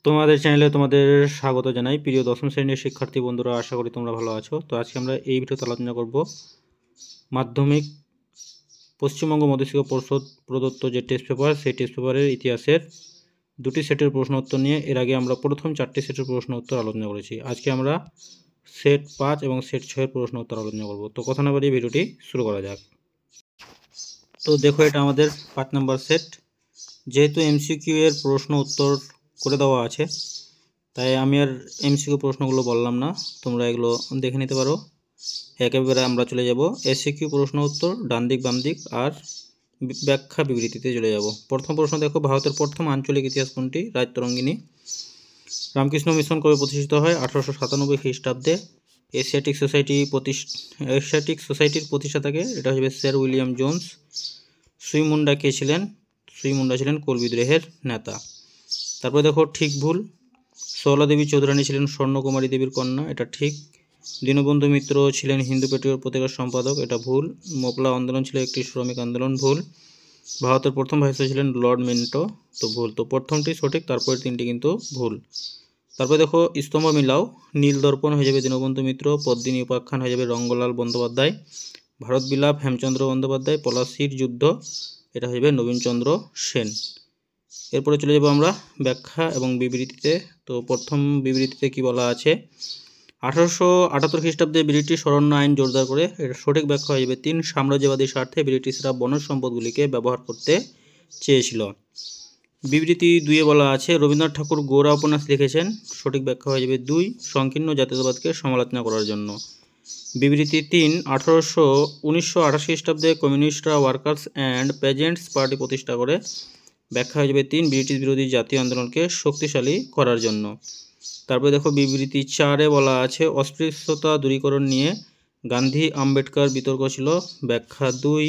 তোমাদের চ্যানেলে তোমাদের স্বাগত জানাই। প্রিয় দশম শ্রেণীর শিক্ষার্থী বন্ধুরা, আশা করি তোমরা ভালো আছো। তো আজকে আমরা এই ভিডিওতে আলোচনা করব মাধ্যমিক পশ্চিমবঙ্গ মধ্যশিক্ষা পর্ষদ প্রদত্ত যে টেস্ট পেপার, সেই টেস্ট পেপারের ইতিহাসের দুটি সেটের প্রশ্ন উত্তর নিয়ে। এর আগে আমরা প্রথম 4টি সেটের প্রশ্ন উত্তর আলোচনা করেছি। আজকে আমরা সেট 5 এবং সেট 6-এর প্রশ্ন উত্তর আলোচনা করব। তো কথা না বাড়িয়ে ভিডিওটি শুরু করা যাক। তো দেখো, এটা আমাদের 5 নম্বর সেট। যেহেতু এমসিকিউ এর প্রশ্ন উত্তর করে দেওয়া আছে, তাই আমি আর এমসিকিউ প্রশ্নগুলো বললাম না, তোমরা এগুলো দেখে নিতে পারো। একেবারে আমরা চলে যাব এসিকিউ প্রশ্ন উত্তর, ডান দিক বাম দিক আর ব্যাখ্যা বিবৃতিতে চলে যাব। প্রথম প্রশ্ন দেখো, ভারতের প্রথম আঞ্চলিক ইতিহাস কোনটি? রাজতরঙ্গিনী। রামকৃষ্ণ মিশন কবে প্রতিষ্ঠিত হয়? 1897 খ্রিস্টাব্দে। এশিয়াটিক সোসাইটির প্রতিষ্ঠাতাকে? এটা হচ্ছে স্যার উইলিয়াম জোন্স। সুই মুন্ডা কে ছিলেন? সুই মুন্ডা ছিলেন কোল বিদ্রোহের নেতা। তারপরে দেখো ঠিক ভুল। সরলা দেবী চৌধুরানী ছিলেন স্বর্ণকুমারী দেবীর কন্যা, এটা ঠিক। দীনবন্ধু মিত্র ছিলেন হিন্দু পেট্রিয়ট পত্রিকার সম্পাদক, এটা ভুল। মোপলা আন্দোলন ছিল একটি শ্রমিক আন্দোলন, ভুল। ভারতের প্রথম ভাইসরয় ছিলেন লর্ড মিন্টো, তো ভুল। তো প্রথমটি সঠিক, তারপরে তিনটি কিন্তু ভুল। তারপরে দেখো স্তম্ভ মিলাও। নীল দর্পণ হয়ে যাবে দীনবন্ধু মিত্র, পদ্মিনী উপাখ্যান হয়ে যাবে রঙ্গলাল বন্দ্যোপাধ্যায়, ভারত বিলাপ হেমচন্দ্র বন্দ্যোপাধ্যায়, পলাশির যুদ্ধ এটা হয়ে যাবে নবীনচন্দ্র সেন। এরপরে চলে যাব আমরা ব্যাখ্যা এবং বিবৃতিতে। তো প্রথম বিবৃতিতে কি বলা আছে? 1878 খ্রিস্টাব্দে ব্রিটিশ অরণ্য আইন জোরদার করে, এটা সঠিক ব্যাখ্যা হয়ে যাবে 3 সাম্রাজ্যবাদী স্বার্থে ব্রিটিশরা বনজ সম্পদগুলিকে ব্যবহার করতে চেয়েছিল। বিবৃতি 2-এ বলা আছে রবীন্দ্রনাথ ঠাকুর গোরা উপন্যাস লিখেছেন, সঠিক ব্যাখ্যা হয়ে যাবে 2 সংকীর্ণ জাতীয়তাবাদকে সমালোচনা করার জন্য। বিবৃতি 3 1928 খ্রিস্টাব্দে কমিউনিস্টরা ওয়ার্কার্স অ্যান্ড পেজেন্টস পার্টি প্রতিষ্ঠা করে, ব্যাখ্যা হয়ে যাবে 3 ব্রিটিশ বিরোধী জাতীয় আন্দোলনকে শক্তিশালী করার জন্য। তারপরে দেখো বিবৃতি 4-এ বলা আছে অস্পৃশ্যতা দূরীকরণ নিয়ে গান্ধী আম্বেদকর বিতর্ক ছিল, ব্যাখ্যা 2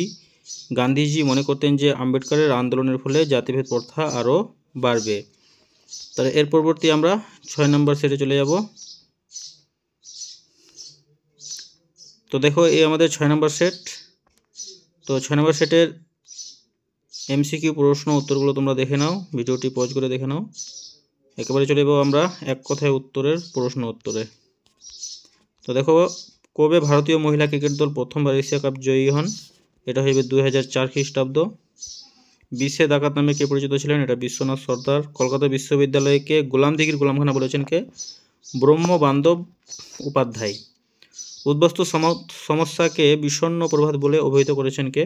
গান্ধীজি মনে করতেন যে আম্বেদকরের আন্দোলনের ফলে জাতিভেদ প্রথা আরও বাড়বে। তাহলে এর পরবর্তী আমরা 6 নম্বর সেটে চলে যাব। তো দেখো এই আমাদের 6 নম্বর সেট। তো 6 নম্বর সেটের এমসিকিউ প্রশ্ন উত্তরগুলো তোমরা দেখে নাও, ভিডিওটি পজ করে দেখে নাও। একেবারে চলে যাবো আমরা এক কথায় উত্তরের প্রশ্ন উত্তরে। তো দেখো, কবে ভারতীয় মহিলা ক্রিকেট দল প্রথমবার এশিয়া কাপ জয়ী হন? এটা হইবে 2004 খ্রিস্টাব্দ। বিশ্বে ডাকাত নামে কে পরিচিত ছিলেন? এটা বিশ্বনাথ সর্দার। কলকাতা বিশ্ববিদ্যালয়কে গোলাম দিঘির গোলামখানা বলেছেন কে? ব্রহ্ম বান্ধব উপাধ্যায়। উদ্বাস্তু সমস্যাকে বিষণ্ণ প্রভাত বলে অভিহিত করেছেন কে?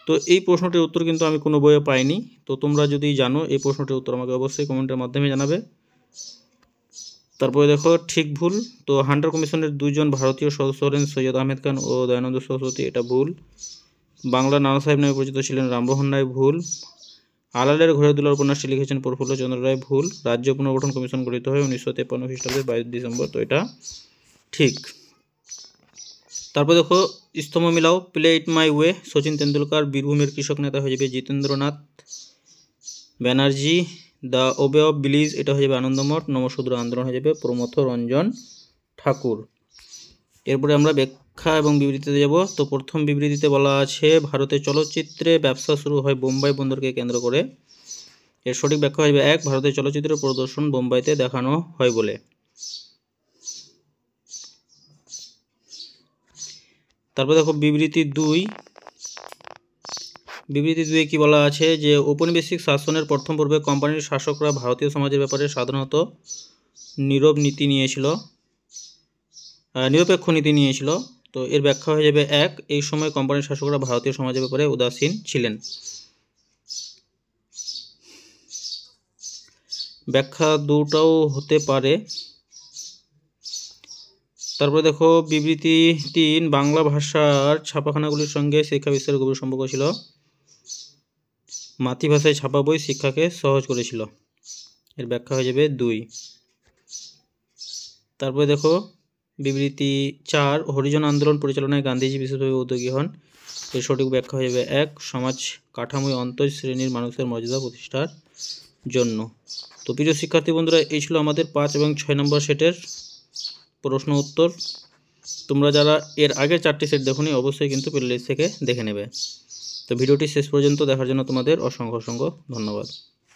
তো এই প্রশ্নটির উত্তর কিন্তু আমি কোনো বইয়ে পাইনি। তো তোমরা যদি জানো এই প্রশ্নটির উত্তর আমাকে অবশ্যই কমেন্টের মাধ্যমে জানাবে। তারপরে দেখো ঠিক ভুল। তো হান্টার কমিশনের 2 জন ভারতীয় সদস্য হলেন সৈয়দ আহমেদ খান ও দয়ানন্দ সরস্বতী, এটা ভুল। বাংলা নানা সাহেব নামে পরিচিত ছিলেন রামমোহন রায়, ভুল। আলালের ঘরে দুলার উপন্যাসটি লিখেছেন প্রফুল্লচন্দ্র রায়, ভুল। রাজ্য পুনর্গঠন কমিশন গঠিত হয় 1953 খ্রিস্টাব্দের 22 ডিসেম্বর, তো এটা ঠিক। তারপর দেখো স্তম্ভ মিলাও। Play it my way Sachin Tendulkar. বীরভূমের কৃষক নেতা হয়ে যাবে জিতেন্দ্রনাথ ব্যানার্জি। দ্য ওবে অফ বিলিজ এটা হয়ে যাবে আনন্দমঠ। নমশূদ্র আন্দোলন হয়ে যাবে প্রমথ রঞ্জন ঠাকুর। এরপরে আমরা ব্যাখ্যা এবং বিবৃতিতে যাব। তো প্রথম বিবৃতিতে বলা আছে ভারতের চলচ্চিত্রে ব্যবসা শুরু হয় বোম্বাই বন্দরকে কেন্দ্র করে, এর সঠিক ব্যাখ্যা হয়ে যাবে 1 ভারতের চলচ্চিত্রের প্রদর্শন বোম্বাইতে দেখানো হয় বলে। তারপর দেখো বিবৃতি 2। বিবৃতি 2-এ কি বলা আছে যে ঔপনিবেশিক শাসনের প্রথম পর্বে কোম্পানির শাসকরা ভারতীয় সমাজের ব্যাপারে সাধারণত নিরপেক্ষ নীতি নিয়েছিল। তো এর ব্যাখ্যা হয়ে যাবে 1 এই সময় কোম্পানির শাসকরা ভারতীয় সমাজের ব্যাপারে উদাসীন ছিলেন। ব্যাখ্যা 2টাও হতে পারে। তারপরে দেখো বিবৃতি 3 বাংলা ভাষার ছাপাখানাগুলির সঙ্গে শিক্ষা বিস্তারের গভীর সম্পর্ক ছিল, মাতৃভাষায় ছাপা বই শিক্ষাকে সহজ করেছিল, এর ব্যাখ্যা হয়ে যাবে 2। তারপরে দেখো বিবৃতি 4 হরিজন আন্দোলন পরিচালনায় গান্ধীজি বিশেষভাবে উদ্যোগী হন, এর সঠিক ব্যাখ্যা হয়ে যাবে 1 সমাজ কাঠামোয় অন্তঃ শ্রেণীর মানুষের মর্যাদা প্রতিষ্ঠার জন্য। তো প্রিয় শিক্ষার্থী বন্ধুরা, এই ছিল আমাদের 5 এবং 6 নম্বর সেটের প্রশ্ন উত্তর। তোমরা যারা এর আগে 4টি সেট দেখোনি অবশ্যই কিন্তু প্লেলিস্ট থেকে দেখে নেবে। তো ভিডিওটি শেষ পর্যন্ত দেখার জন্য তোমাদের অসংখ্য ধন্যবাদ।